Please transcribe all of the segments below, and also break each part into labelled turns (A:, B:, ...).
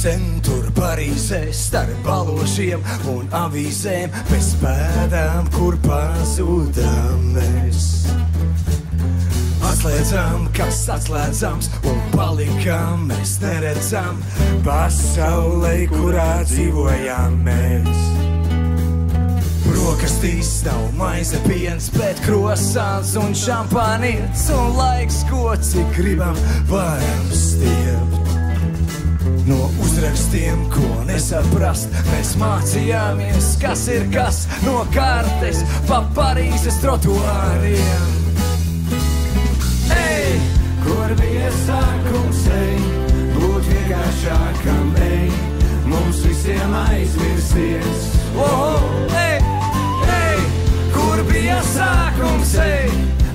A: sen tur Parīzē starp balošiem un avīzēm, bez pēdām, kur pazudām mēs. Atslēdzam, kas atslēdzams, un palikam, mēs neredzam pasaulē, kurā dzīvojam mēs. Brokastīs nav maize piens, bet krosāns un šampānietis, un laiks, ko cik gribam, varam stiept. No uzrakstiem, ko nesaprast, mēs mācījāmies, kas ir kas, no kartes pa Parīzes trotuāriem. Ej, kur bija sākums, ej, būt vienkāršākam, ej, mums visiem aizmirsties. Ej, ej, kur bija sākums, ej,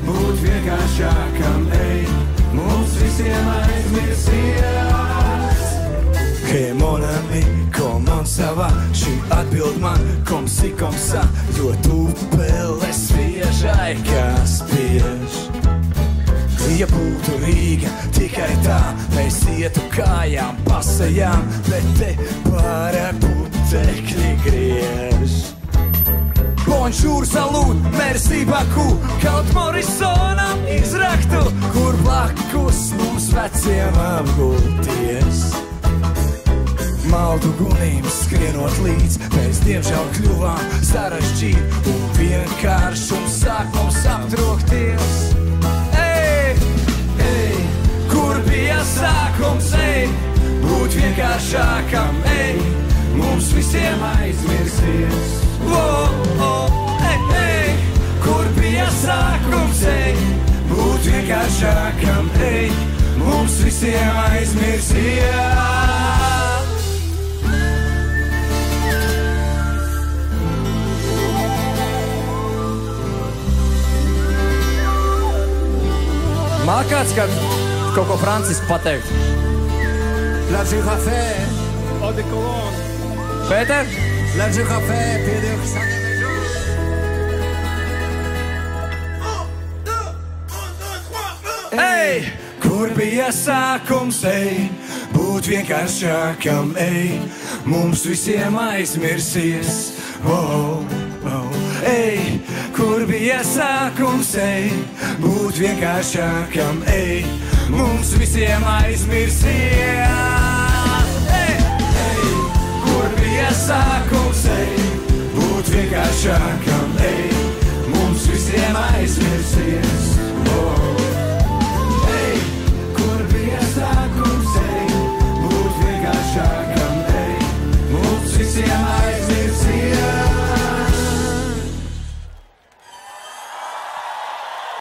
A: būt vienkāršākam, ej, mums visiem aizmirsties. Hei, mon ami, comment ça va? Šī atbild man, kom si, kom sa, jo tu pele sviežai, kā spiež. Ja būtu Rīga tikai tā, mēs ietu kājām, pasajām, bet te pārāk putekļi griež. Bonjour, salūt, merci beaucoup, kaut Morisonam izraktu, kur blakus mums veciem apgulties. Maldu gunīm skrienot līdz, mēs diemžēl kļuvām sarežģīt, un vienkāršums sāk mums aptrokties. Ej, ej, kur bija sākums, ej, būt vienkāršākam, ej, mums visiem aizmirsties. Ej, ej, kur bija sākums, ej, būt vienkāršākam, ej, mums visiem aizmirsties.
B: Mākāts, kad kaut ko franciski pateikt.
C: La girafe, eau de cologne.
B: Pēter?
C: La girafe, pied de Saint-Denis.
A: Ej, kur bija sākums, ej, būt vienkāršākam, ej, mums visiem aizmirsies. Ej, kur bija sākums, ej, būt vienkāršākam, ej, mums visiem aizmirsies. Ej, ej, kur bija sākums, ej, būt vienkāršākam, ej, mums visiem aizmirsies.